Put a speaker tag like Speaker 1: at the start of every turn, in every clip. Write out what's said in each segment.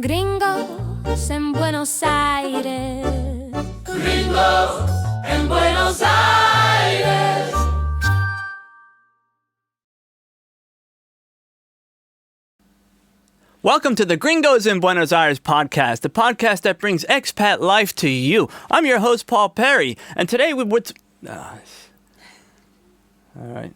Speaker 1: Gringos en Buenos Aires.
Speaker 2: Gringos en Buenos Aires.
Speaker 3: Welcome to the Gringos in Buenos Aires podcast, the podcast that brings expat life to you. I'm your host, Paul Perry, and today all right.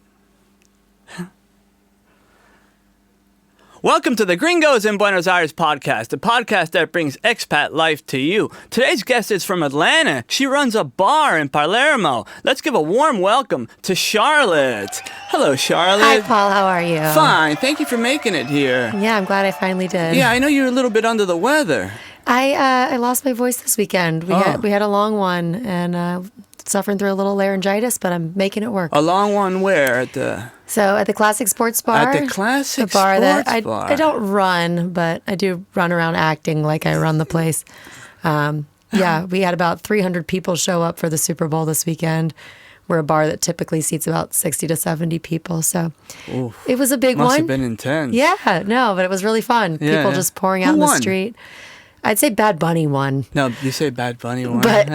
Speaker 3: Welcome to the Gringos in Buenos Aires podcast, the podcast that brings expat life to you. Today's guest is from Atlanta. She runs a bar in Palermo. Let's give a warm welcome to Charlotte. Hello, Charlotte.
Speaker 4: Hi, Paul. How are you?
Speaker 3: Fine. Thank you for making it here.
Speaker 4: Yeah, I'm glad I finally did.
Speaker 3: Yeah, I know you're a little bit under the weather.
Speaker 4: I lost my voice this weekend. We had a long one and suffering through a little laryngitis, but I'm making it work.
Speaker 3: A long one where?
Speaker 4: So at the Classic Sports Bar.
Speaker 3: At the Classic
Speaker 4: bar
Speaker 3: Sports
Speaker 4: that
Speaker 3: Bar.
Speaker 4: I don't run, but I do run around acting like I run the place. Yeah, we had about 300 people show up for the Super Bowl this weekend. We're a bar that typically seats about 60 to 70 people, so it was a big one.
Speaker 3: Must have been intense.
Speaker 4: Yeah, no, but it was really fun. People just pouring out in the street. I'd say Bad Bunny won.
Speaker 3: No, you say Bad Bunny won.
Speaker 4: But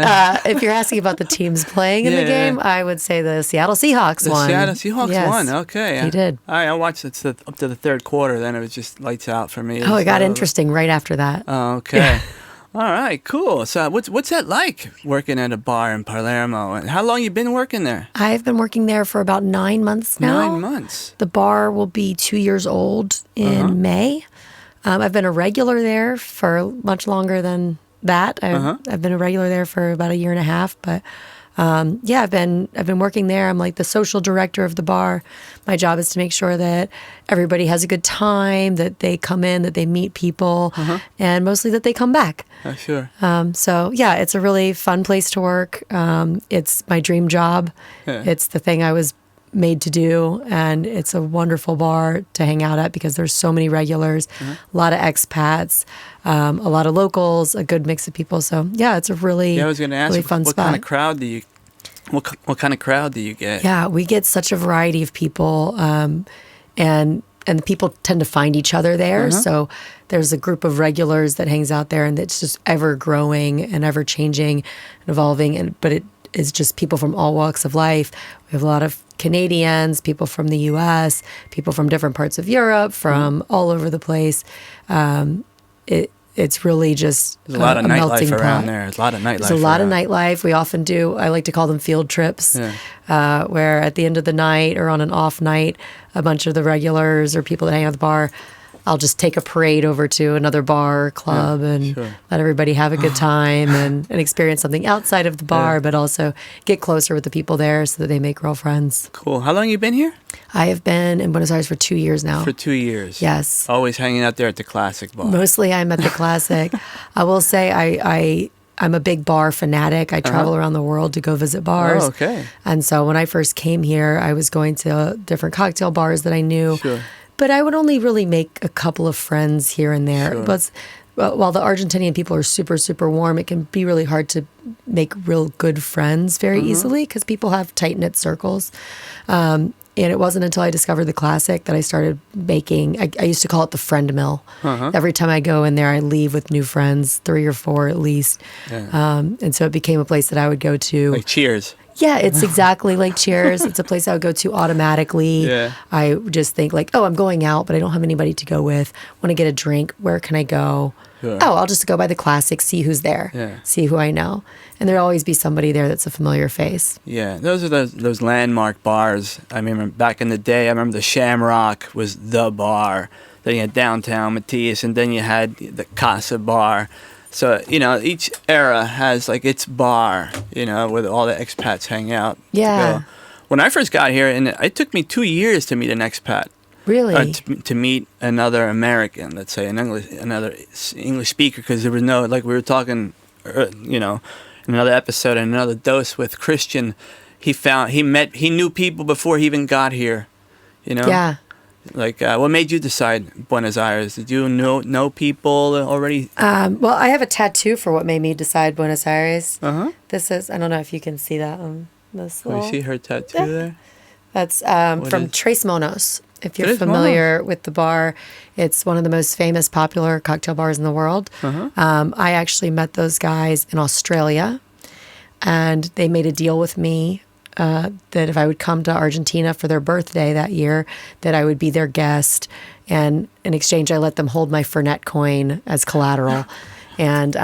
Speaker 4: if you're asking about the teams playing in the game, I would say the Seattle Seahawks won.
Speaker 3: The Seattle Seahawks won. Okay.
Speaker 4: He did.
Speaker 3: I watched it up to the third quarter. Then it was just lights out for me.
Speaker 4: It got interesting right after that.
Speaker 3: Oh, okay. All right, cool. So what's that like, working at a bar in Palermo? And how long you been working there?
Speaker 4: I've been working there for about 9 months now.
Speaker 3: 9 months.
Speaker 4: The bar will be 2 years old in May. I've been a regular there for much longer than that. I've been a regular there for about a year and a half, but I've been working there. I'm like the social director of the bar. My job is to make sure that everybody has a good time, that they come in, that they meet people, and mostly that they come back.
Speaker 3: Sure.
Speaker 4: So yeah, it's a really fun place to work. It's my dream job.
Speaker 3: Yeah.
Speaker 4: It's the thing I was made to do, and it's a wonderful bar to hang out at because there's so many regulars, a lot of expats, a lot of locals, a good mix of people. So yeah, it's a really
Speaker 3: I was going to ask
Speaker 4: really fun
Speaker 3: what
Speaker 4: spot.
Speaker 3: kind of crowd do you what kind of crowd do you get?
Speaker 4: Yeah, we get such a variety of people, and the people tend to find each other there. So there's a group of regulars that hangs out there, and it's just ever growing and ever changing and evolving. But it is just people from all walks of life. We have a lot of Canadians, people from the U.S., people from different parts of Europe, from all over the place. It's really just
Speaker 3: There's a lot of
Speaker 4: melting
Speaker 3: nightlife
Speaker 4: pot.
Speaker 3: around there. There's a lot of nightlife.
Speaker 4: There's a lot of nightlife. We often do, I like to call them field trips, where at the end of the night or on an off night, a bunch of the regulars or people that hang out at the bar, I'll just take a parade over to another bar or club and let everybody have a good time and experience something outside of the bar, but also get closer with the people there so that they make real friends.
Speaker 3: Cool. How long you been here?
Speaker 4: I have been in Buenos Aires for 2 years now.
Speaker 3: For 2 years.
Speaker 4: Yes.
Speaker 3: Always hanging out there at the Classic Bar.
Speaker 4: Mostly I'm at the Classic. I will say I'm a big bar fanatic. I travel around the world to go visit bars.
Speaker 3: Oh, okay.
Speaker 4: And so when I first came here, I was going to different cocktail bars that I knew.
Speaker 3: Sure.
Speaker 4: But I would only really make a couple of friends here and there.
Speaker 3: Sure.
Speaker 4: But while the Argentinian people are super, super warm, it can be really hard to make real good friends very easily because people have tight-knit circles. And it wasn't until I discovered the Classic that I started making, I used to call it the friend mill. Every time I go in there, I leave with new friends, 3 or 4 at least.
Speaker 3: Yeah.
Speaker 4: And so it became a place that I would go to.
Speaker 3: Like Cheers.
Speaker 4: Yeah, it's exactly like Cheers. It's a place I would go to automatically.
Speaker 3: Yeah.
Speaker 4: I just think like, oh, I'm going out, but I don't have anybody to go with. Want to get a drink? Where can I go?
Speaker 3: Sure.
Speaker 4: Oh, I'll just go by the Classic, see who's there, see who I know. And there'll always be somebody there that's a familiar face.
Speaker 3: Yeah, those are those landmark bars. I remember back in the day, I remember the Shamrock was the bar. Then you had Downtown Matias, and then you had the Casa Bar. So, each era has like its bar, where all the expats hang out.
Speaker 4: Yeah.
Speaker 3: When I first got here, and it took me 2 years to meet an expat.
Speaker 4: Really?
Speaker 3: To meet another American, let's say, another English speaker, because there was no, like we were talking, in another episode, and another dose with Christian, he knew people before he even got here,
Speaker 4: Yeah.
Speaker 3: Like, what made you decide Buenos Aires? Did you know people already?
Speaker 4: Well, I have a tattoo for what made me decide Buenos Aires.
Speaker 3: Uh-huh.
Speaker 4: This is, I don't know if you can see that on this
Speaker 3: Oh,
Speaker 4: little.
Speaker 3: you see her tattoo there?
Speaker 4: That's from Tres Monos. If you're
Speaker 3: It is
Speaker 4: familiar with the bar, it's one of the most famous, popular cocktail bars in the world. I actually met those guys in Australia, and they made a deal with me that if I would come to Argentina for their birthday that year, that I would be their guest. And in exchange, I let them hold my Fernet coin as collateral. And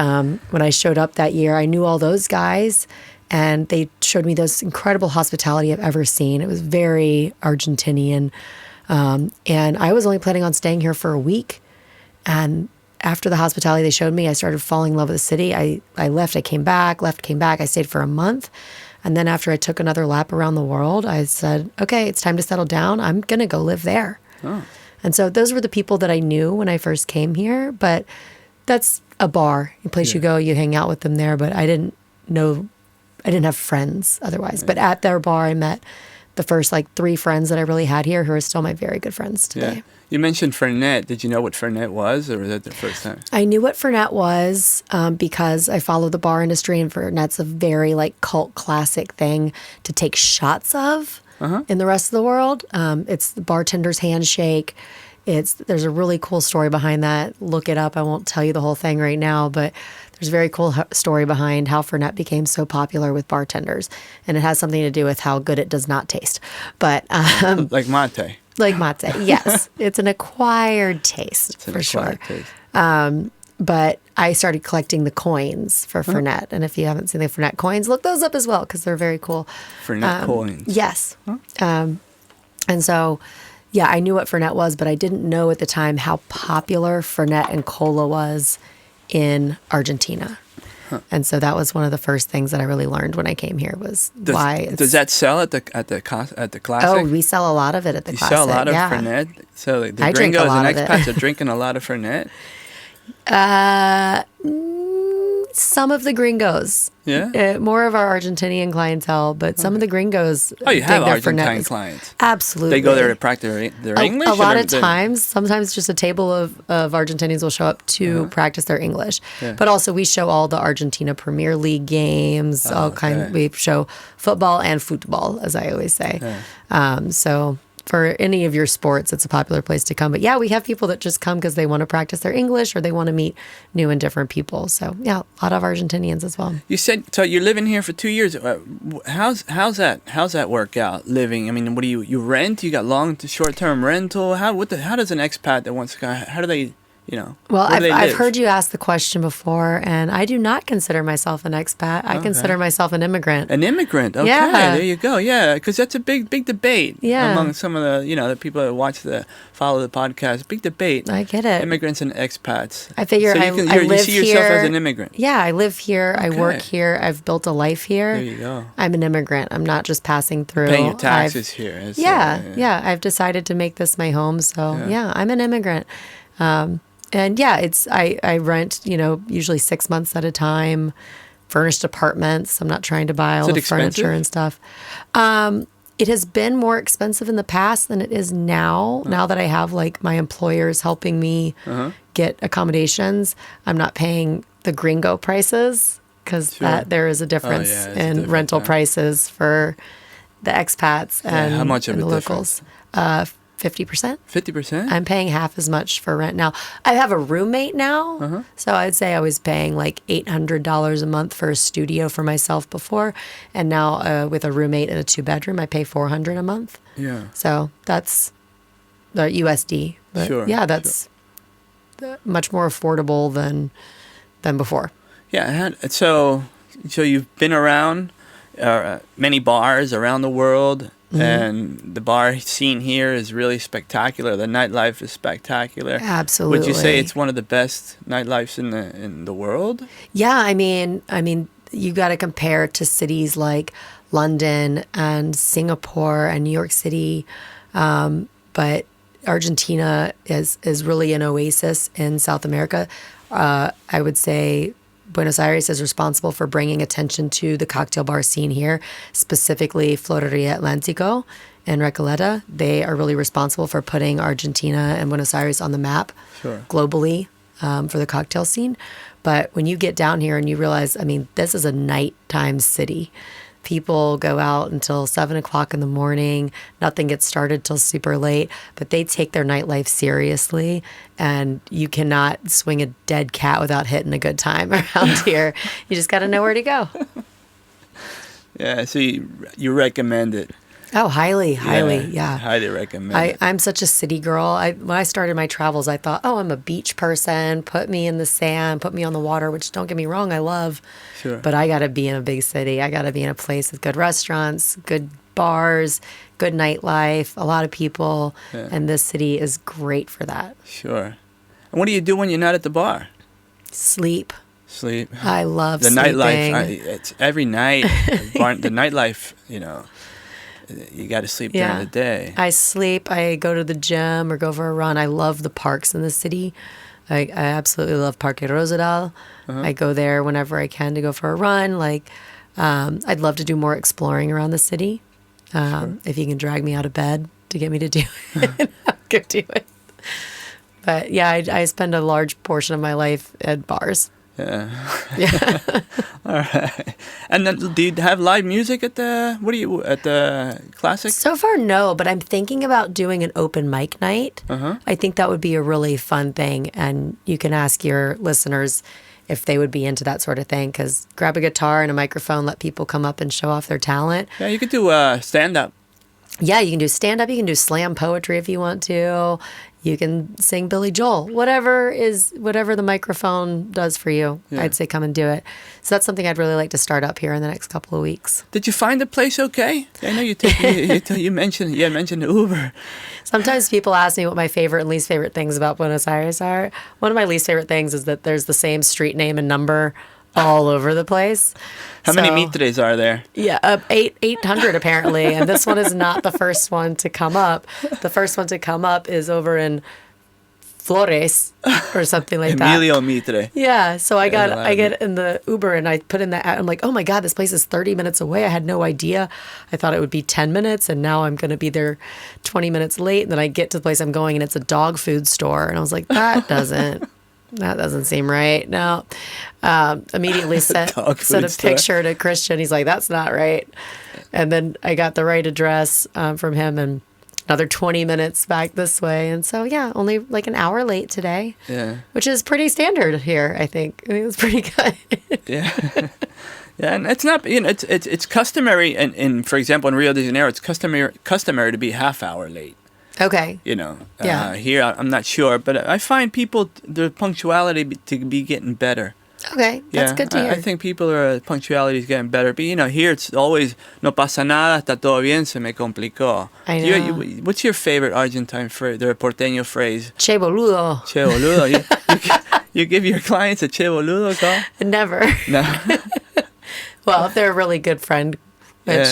Speaker 4: when I showed up that year, I knew all those guys, and they showed me this incredible hospitality I've ever seen. It was very Argentinian. And I was only planning on staying here for a week. And after the hospitality they showed me, I started falling in love with the city. I left, I came back, I stayed for a month. And then after I took another lap around the world, I said, okay, it's time to settle down. I'm going to go live there. And so those were the people that I knew when I first came here. But that's a bar, a place you go, you hang out with them there. But I didn't have friends otherwise. But at their bar, I met the first 3 friends that I really had here who are still my very good friends today.
Speaker 3: Yeah. You mentioned Fernet. Did you know what Fernet was, or was that the first time?
Speaker 4: I knew what Fernet was because I follow the bar industry, and Fernet's a very cult classic thing to take shots of in the rest of the world. It's the bartender's handshake. There's a really cool story behind that. Look it up. I won't tell you the whole thing right now, but there's a very cool story behind how Fernet became so popular with bartenders, and it has something to do with how good it does not taste. But
Speaker 3: like mate.
Speaker 4: Like mate, yes. It's an acquired taste, for sure. But I started collecting the coins for Fernet. And if you haven't seen the Fernet coins, look those up as well, because they're very cool.
Speaker 3: Fernet coins.
Speaker 4: Yes. And so, yeah, I knew what Fernet was, but I didn't know at the time how popular Fernet and Cola was in Argentina. And so that was one of the first things that I really learned when I came here was why.
Speaker 3: Does that sell at the Classic?
Speaker 4: Oh, we sell a lot of it at the Classic.
Speaker 3: You sell a lot of Fernet? So the Gringos and expats are drinking a lot of Fernet?
Speaker 4: Some of the Gringos.
Speaker 3: Yeah?
Speaker 4: More of our Argentinian clientele, but some of the Gringos.
Speaker 3: Oh, you have Argentine clients?
Speaker 4: Absolutely.
Speaker 3: They go there to practice their English?
Speaker 4: A lot of times, sometimes just a table of Argentinians will show up to practice their English. Yeah. But also we show all the Argentina Premier League games, we show football and football, as I always say. Yeah. So for any of your sports, it's a popular place to come. But yeah, we have people that just come because they want to practice their English or they want to meet new and different people. So yeah, a lot of Argentinians as well.
Speaker 3: You said, so you're living here for 2 years. How's that work out, living? I mean, what do you rent? You got long to short-term rental? How does an expat that wants to go, how do they,
Speaker 4: Well, I've heard you ask the question before, and I do not consider myself an expat. I consider myself an immigrant.
Speaker 3: An immigrant? Okay, there you go. Yeah, because that's a big debate among some of the people that follow the podcast. Big debate.
Speaker 4: I get it.
Speaker 3: Immigrants and expats.
Speaker 4: I figure
Speaker 3: so
Speaker 4: I live
Speaker 3: you see yourself
Speaker 4: here
Speaker 3: as an immigrant.
Speaker 4: Yeah, I live here. Okay. I work here. I've built a life here.
Speaker 3: There you go.
Speaker 4: I'm an immigrant. I'm not just passing through.
Speaker 3: Paying your taxes here.
Speaker 4: I've decided to make this my home. So I'm an immigrant. And yeah, I rent, usually 6 months at a time, furnished apartments. I'm not trying to buy all the furniture and stuff. It has been more expensive in the past than it is now. Now that I have my employers helping me get accommodations, I'm not paying the Gringo prices because there is a difference in rental prices for the expats and,
Speaker 3: how much of
Speaker 4: and the
Speaker 3: locals.
Speaker 4: 50%.
Speaker 3: 50%?
Speaker 4: I'm paying half as much for rent now. I have a roommate now, so I'd say I was paying $800 a month for a studio for myself before, and now with a roommate in a 2-bedroom, I pay $400 a month.
Speaker 3: Yeah.
Speaker 4: So that's the USD. But that's much more affordable than before.
Speaker 3: Yeah. So you've been around many bars around the world. And the bar scene here is really spectacular. The nightlife is spectacular.
Speaker 4: Absolutely.
Speaker 3: Would you say it's one of the best nightlifes in the world?
Speaker 4: Yeah, I mean, you got to compare it to cities like London and Singapore and New York City, but Argentina is really an oasis in South America. I would say Buenos Aires is responsible for bringing attention to the cocktail bar scene here, specifically Floreria Atlántico and Recoleta. They are really responsible for putting Argentina and Buenos Aires on the map globally for the cocktail scene. But when you get down here and you realize, this is a nighttime city. People go out until 7 o'clock in the morning. Nothing gets started till super late, but they take their nightlife seriously, and you cannot swing a dead cat without hitting a good time around here. You just got to know where to go.
Speaker 3: Yeah, so you recommend it.
Speaker 4: Oh, highly, yeah.
Speaker 3: Highly recommend it.
Speaker 4: I'm such a city girl. When I started my travels, I thought, oh, I'm a beach person. Put me in the sand, put me on the water, which don't get me wrong, I love.
Speaker 3: Sure.
Speaker 4: But I got to be in a big city. I got to be in a place with good restaurants, good bars, good nightlife, a lot of people.
Speaker 3: Yeah.
Speaker 4: And this city is great for that.
Speaker 3: Sure. And what do you do when you're not at the bar?
Speaker 4: Sleep.
Speaker 3: Sleep.
Speaker 4: I love
Speaker 3: the
Speaker 4: sleeping.
Speaker 3: Nightlife. It's every night. The nightlife, you got to sleep during the day.
Speaker 4: I sleep. I go to the gym or go for a run. I love the parks in the city. I absolutely love Parque Rosedal. I go there whenever I can to go for a run. I'd love to do more exploring around the city.
Speaker 3: Sure.
Speaker 4: If you can drag me out of bed to get me to do it, I'll go do it. But yeah, I spend a large portion of my life at bars.
Speaker 3: Yeah.
Speaker 4: Yeah.
Speaker 3: All right. And then, do you have live music at the Classic?
Speaker 4: So far, no, but I'm thinking about doing an open mic night. I think that would be a really fun thing, and you can ask your listeners if they would be into that sort of thing, because grab a guitar and a microphone, let people come up and show off their talent.
Speaker 3: Yeah, you could do stand-up.
Speaker 4: Yeah, you can do stand-up, you can do slam poetry if you want to. You can sing Billy Joel. Whatever the microphone does for you, I'd say come and do it. So that's something I'd really like to start up here in the next couple of weeks.
Speaker 3: Did you find the place okay? I know you mentioned Uber.
Speaker 4: Sometimes people ask me what my favorite and least favorite things about Buenos Aires are. One of my least favorite things is that there's the same street name and number all over the place.
Speaker 3: How many mitres are there?
Speaker 4: Yeah, 800 apparently, and this one is not the first one to come up. The first one to come up is over in Flores or something like that.
Speaker 3: Emilio Mitre.
Speaker 4: Yeah, so I get in the Uber and I put in that ad. I'm like, oh my God, this place is 30 minutes away. I had no idea. I thought it would be 10 minutes, and now I'm going to be there 20 minutes late. And then I get to the place I'm going, and it's a dog food store, and I was like, that doesn't seem right. No. Immediately sent a picture to Christian. He's like, that's not right. And then I got the right address from him, and another 20 minutes back this way. And so, yeah, only like an hour late today. Yeah. Which is pretty standard here, I think. I think it's pretty good.
Speaker 3: Yeah. Yeah, and it's not, it's customary, and for example, in Rio de Janeiro, it's customary to be half hour late.
Speaker 4: Okay.
Speaker 3: Here I'm not sure, but I find people, their punctuality to be getting better.
Speaker 4: Okay, that's good to hear.
Speaker 3: I think punctuality is getting better. But here it's always no pasa nada, está todo bien, se me complicó.
Speaker 4: I know.
Speaker 3: What's your favorite Argentine phrase, the porteño phrase?
Speaker 4: Che boludo.
Speaker 3: Che boludo. You give your clients a che boludo call?
Speaker 4: Never.
Speaker 3: No.
Speaker 4: Well, if they're a really good friend, which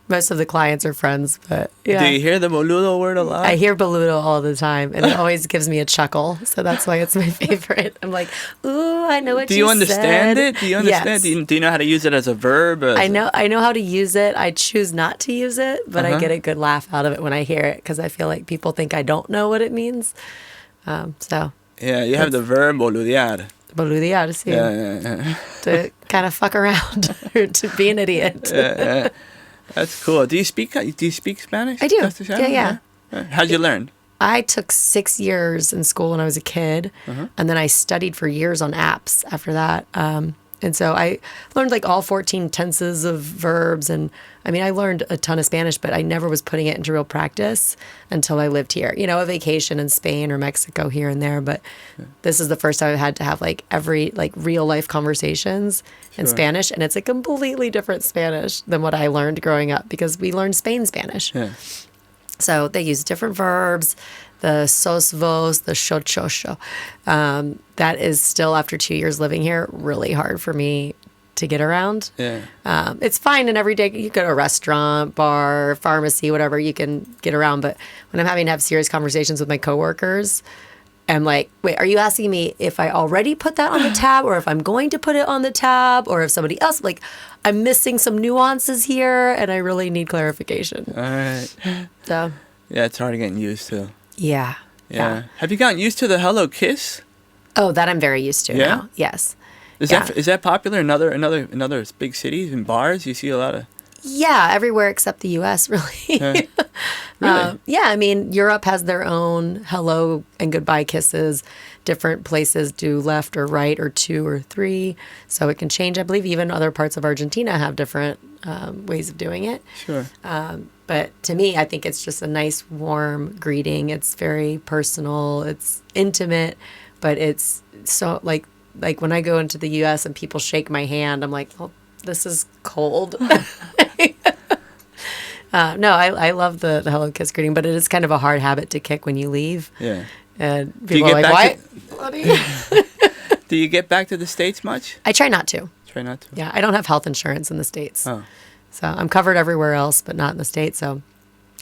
Speaker 4: most of the clients are friends, but yeah.
Speaker 3: Do you hear the boludo word a lot?
Speaker 4: I hear boludo all the time, and it always gives me a chuckle, so that's why it's my favorite. I'm like, ooh, I know what you said.
Speaker 3: Do you understand it? Do you understand?
Speaker 4: Yes.
Speaker 3: Do you know how to use it as a verb?
Speaker 4: I know how to use it. I choose not to use it, but I get a good laugh out of it when I hear it, because I feel like people think I don't know what it means.
Speaker 3: Yeah, you have the verb boludear.
Speaker 4: Boludear, sí.
Speaker 3: Yeah.
Speaker 4: To kind of fuck around or to be an idiot.
Speaker 3: Yeah. That's cool. Do you speak Spanish?
Speaker 4: I do. Yeah.
Speaker 3: How'd you learn?
Speaker 4: I took 6 years in school when I was a kid, and then I studied for years on apps after that. And so I learned like all 14 tenses of verbs. And I mean, I learned a ton of Spanish, but I never was putting it into real practice until I lived here. A vacation in Spain or Mexico here and there. But this is the first time I've had to have like real life conversations in Spanish. And it's a completely different Spanish than what I learned growing up, because we learned Spain Spanish. Yeah. So they use different verbs, the sos vos, the sho cho sho. That is still, after 2 years living here, really hard for me to get around. Yeah. It's fine in every day. You go to a restaurant, bar, pharmacy, whatever, you can get around. But when I'm having to have serious conversations with my coworkers, I'm like, wait, are you asking me if I already put that on the tab, or if I'm going to put it on the tab, or if somebody else, like, I'm missing some nuances here and I really need clarification.
Speaker 3: All right.
Speaker 4: So.
Speaker 3: Yeah, it's hard getting used to.
Speaker 4: Yeah.
Speaker 3: Have you gotten used to the Hello Kiss?
Speaker 4: Oh, that I'm very used to now. Yes.
Speaker 3: Is that popular in other big cities and bars? You see a lot of.
Speaker 4: Yeah, everywhere except the U.S., really.
Speaker 3: Really?
Speaker 4: Yeah, I mean, Europe has their own hello and goodbye kisses. Different places do left or right or 2 or 3. So it can change. I believe even other parts of Argentina have different ways of doing it.
Speaker 3: Sure.
Speaker 4: But to me, I think it's just a nice, warm greeting. It's very personal. It's intimate, but it's so like when I go into the U.S. and people shake my hand, I'm like, oh, this is cold. No, I love the hello kiss greeting, but it is kind of a hard habit to kick when you leave.
Speaker 3: Yeah.
Speaker 4: And
Speaker 3: Do you
Speaker 4: people are
Speaker 3: get
Speaker 4: like,
Speaker 3: back
Speaker 4: what?
Speaker 3: Do you get back to the States much?
Speaker 4: I try not to.
Speaker 3: Try not to.
Speaker 4: Yeah, I don't have health insurance in the States.
Speaker 3: Oh.
Speaker 4: So I'm covered everywhere else, but not in the States. So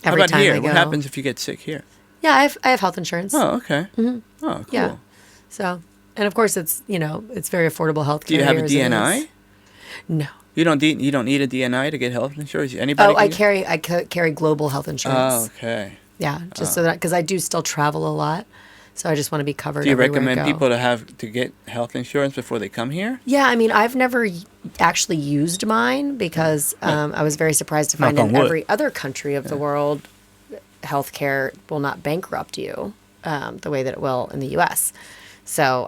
Speaker 3: How
Speaker 4: every
Speaker 3: about
Speaker 4: time
Speaker 3: here?
Speaker 4: I go,
Speaker 3: What happens if you get sick here?
Speaker 4: Yeah, I have health insurance.
Speaker 3: Oh, okay. Oh, cool.
Speaker 4: Yeah. So, and of course it's, it's very affordable health care.
Speaker 3: Do you have a
Speaker 4: here as it
Speaker 3: DNI?
Speaker 4: is. No.
Speaker 3: You don't need a DNI to get health insurance? Anybody?
Speaker 4: Oh, I carry global health insurance.
Speaker 3: Oh, okay.
Speaker 4: Yeah, just so that, because I do still travel a lot, so I just want to be covered.
Speaker 3: Do you
Speaker 4: everywhere
Speaker 3: recommend
Speaker 4: I go.
Speaker 3: people to get health insurance before they come here?
Speaker 4: Yeah, I mean, I've never actually used mine because I was very surprised to find
Speaker 3: Knock on
Speaker 4: in
Speaker 3: wood.
Speaker 4: every other country of the world, healthcare will not bankrupt you the way that it will in the U.S. So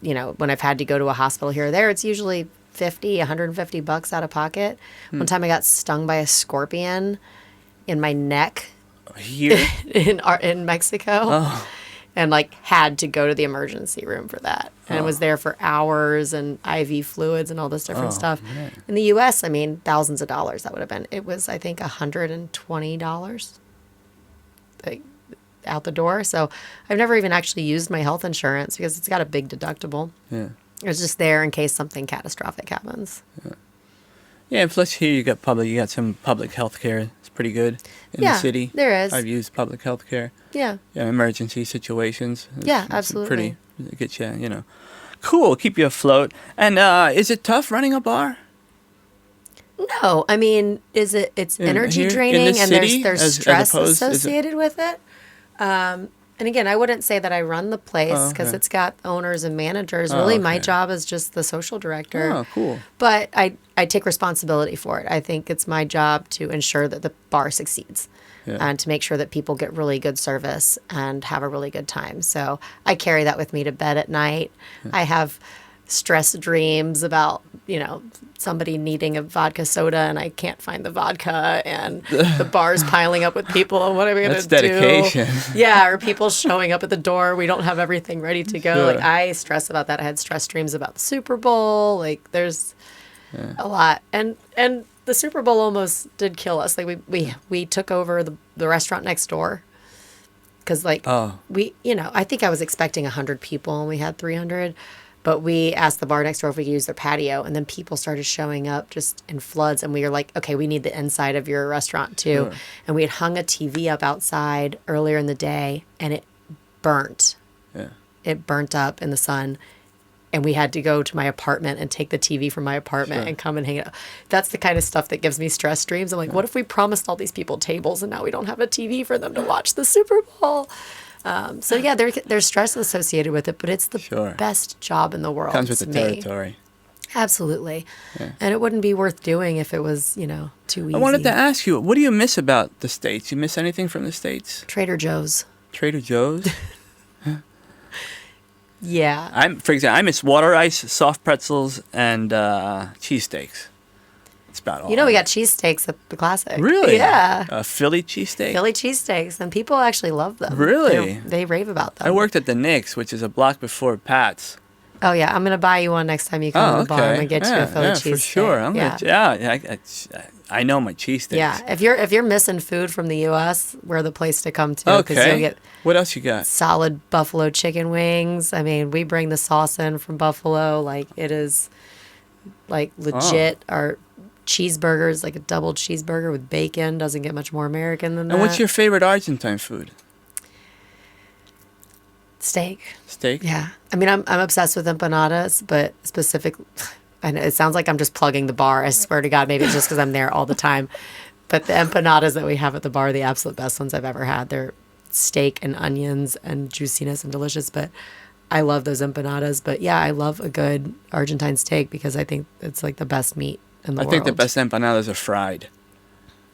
Speaker 4: when I've had to go to a hospital here or there, it's usually $150 out of pocket. One time I got stung by a scorpion in my neck
Speaker 3: Here?
Speaker 4: in Mexico.
Speaker 3: Oh.
Speaker 4: And had to go to the emergency room for that. And was there for hours and IV fluids and all this different stuff.
Speaker 3: man.
Speaker 4: In the US, I mean, thousands of dollars that would have been. It was, I think, $120 out the door. So I've never even actually used my health insurance because it's got a big deductible.
Speaker 3: Yeah.
Speaker 4: It's just there in case something catastrophic happens.
Speaker 3: Yeah, and plus here you got some public health care. It's pretty good in the city.
Speaker 4: There is.
Speaker 3: I've used public health care.
Speaker 4: Yeah.
Speaker 3: Yeah, emergency situations.
Speaker 4: Yeah, absolutely.
Speaker 3: Pretty, get you, cool, keep you afloat. And is it tough running a bar?
Speaker 4: No, I mean, it's energy
Speaker 3: here in
Speaker 4: draining
Speaker 3: the
Speaker 4: and
Speaker 3: city,
Speaker 4: there's
Speaker 3: as
Speaker 4: stress
Speaker 3: opposed- is it-
Speaker 4: associated with it. And again, I wouldn't say that I run the place because
Speaker 3: okay.
Speaker 4: it's got owners and managers.
Speaker 3: Oh,
Speaker 4: Really, my
Speaker 3: okay.
Speaker 4: job is just the social director.
Speaker 3: Oh, cool.
Speaker 4: But I take responsibility for it. I think it's my job to ensure that the bar succeeds
Speaker 3: Yeah.
Speaker 4: and to make sure that people get really good service and have a really good time. So I carry that with me to bed at night. I have stress dreams about, somebody needing a vodka soda and I can't find the vodka and the bar's piling up with people and what am I going to do?
Speaker 3: That's dedication.
Speaker 4: Yeah, or people showing up at the door. We don't have everything ready to go.
Speaker 3: Sure.
Speaker 4: I stress about that. I had stress dreams about the Super Bowl. There's a lot. And the Super Bowl almost did kill us. We took over the restaurant next door. Because I think I was expecting 100 people and we had 300. But we asked the bar next door if we could use their patio, and then people started showing up just in floods. And we were like, okay, we need the inside of your restaurant too.
Speaker 3: Sure.
Speaker 4: And we had hung a TV up outside earlier in the day, and it burnt.
Speaker 3: Yeah.
Speaker 4: It burnt up in the sun. And we had to go to my apartment and take the TV from my apartment
Speaker 3: Sure.
Speaker 4: and come and hang it up. That's the kind of stuff that gives me stress dreams. I'm like, what if we promised all these people tables and now we don't have a TV for them to watch the Super Bowl? So yeah, there's stress associated with it, but it's the
Speaker 3: Sure.
Speaker 4: best job in the world.
Speaker 3: Comes with the
Speaker 4: to me.
Speaker 3: territory.
Speaker 4: Absolutely.
Speaker 3: Yeah.
Speaker 4: And it wouldn't be worth doing if it was, too easy.
Speaker 3: I wanted to ask you, what do you miss about the States? You miss anything from the States?
Speaker 4: Trader Joe's.
Speaker 3: Trader Joe's?
Speaker 4: Yeah.
Speaker 3: For example, I miss water ice, soft pretzels, and cheesesteaks. That's about all.
Speaker 4: We got cheesesteaks at the Classic.
Speaker 3: Really?
Speaker 4: Yeah.
Speaker 3: Philly cheesesteak?
Speaker 4: Philly cheesesteaks, and people actually love them.
Speaker 3: Really?
Speaker 4: They rave about them.
Speaker 3: I worked at the Knicks, which is a block before Pat's.
Speaker 4: Oh yeah, I'm gonna buy you one next time you come to the bar. I'm gonna get you a Philly cheesesteak.
Speaker 3: for sure. I know my cheesesteaks.
Speaker 4: Yeah, if you're missing food from the U.S., we're the place to come to because you'll get
Speaker 3: What else you got?
Speaker 4: solid buffalo chicken wings. I mean, we bring the sauce in from Buffalo. It is legit. Our cheeseburgers, a double cheeseburger with bacon, doesn't get much more American than that.
Speaker 3: And what's your favorite Argentine food?
Speaker 4: steak?
Speaker 3: Steak?
Speaker 4: Yeah, I mean, I'm obsessed with empanadas, but I know it sounds like I'm just plugging the bar. I swear to God, maybe it's just because I'm there all the time. But the empanadas that we have at the bar are the absolute best ones I've ever had. They're steak and onions and juiciness and delicious. But I love those empanadas. But yeah, I love a good Argentine steak because I think it's the best meat in the
Speaker 3: I
Speaker 4: world.
Speaker 3: think the best empanadas are fried.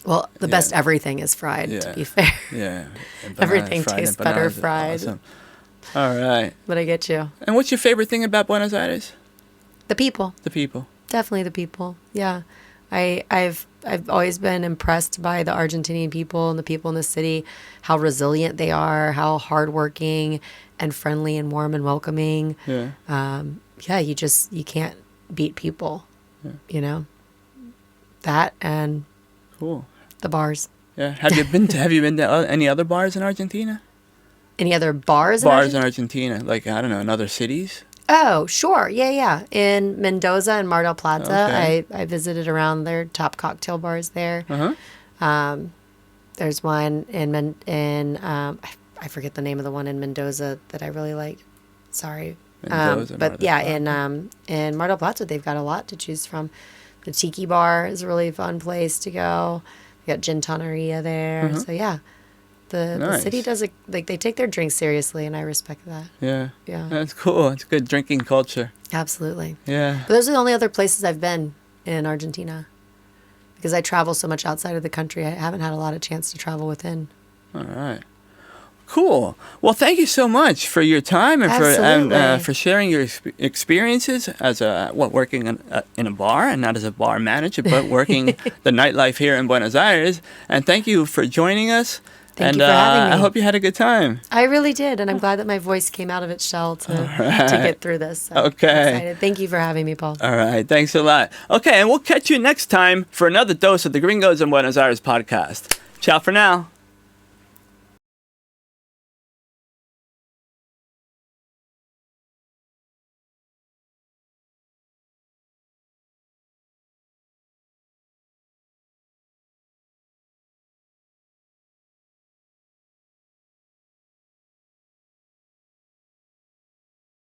Speaker 4: Well, the best everything is fried, to be fair.
Speaker 3: Yeah.
Speaker 4: Everything
Speaker 3: fried
Speaker 4: tastes better
Speaker 3: empanadas are
Speaker 4: fried.
Speaker 3: Awesome. All right.
Speaker 4: But I get you.
Speaker 3: And what's your favorite thing about Buenos Aires?
Speaker 4: The people.
Speaker 3: The people.
Speaker 4: Definitely the people. Yeah. I've always been impressed by the Argentinian people and the people in the city, how resilient they are, how hardworking and friendly and warm and welcoming.
Speaker 3: Yeah.
Speaker 4: You can't beat people, you know, that and
Speaker 3: Cool.
Speaker 4: the bars.
Speaker 3: Yeah. Have you been to any other bars in Argentina?
Speaker 4: Any other bars?
Speaker 3: Bars in Argentina, like, I don't know, in other cities?
Speaker 4: Oh, sure. Yeah. In Mendoza and Mar del Plata,
Speaker 3: Okay.
Speaker 4: I visited around their top cocktail bars there.
Speaker 3: Uh-huh.
Speaker 4: There's one I forget the name of the one in Mendoza that I really liked. Sorry.
Speaker 3: Mendoza, Mar
Speaker 4: But
Speaker 3: del
Speaker 4: yeah,
Speaker 3: Plata.
Speaker 4: in Mar del Plata, they've got a lot to choose from. The Tiki Bar is a really fun place to go. You got Gin Toneria there. So yeah, the
Speaker 3: Nice.
Speaker 4: city does they take their drinks seriously, and I respect that.
Speaker 3: Yeah.
Speaker 4: Yeah.
Speaker 3: That's cool. It's good drinking culture.
Speaker 4: Absolutely.
Speaker 3: Yeah.
Speaker 4: But those are the only other places I've been in Argentina. Because I travel so much outside of the country, I haven't had a lot of chance to travel within.
Speaker 3: All right. Cool. Well, thank you so much for your time and
Speaker 4: Absolutely.
Speaker 3: for sharing your experiences as working in a bar, and not as a bar manager, but working the nightlife here in Buenos Aires. And thank you for joining us.
Speaker 4: Thank you for having me.
Speaker 3: I hope you had a good time.
Speaker 4: I really did, and I'm glad that my voice came out of its shell to get through this. So
Speaker 3: Okay.
Speaker 4: I'm excited. Thank you for having me, Paul.
Speaker 3: All right. Thanks a lot. Okay, and we'll catch you next time for another dose of the Gringos in Buenos Aires podcast. Ciao for now.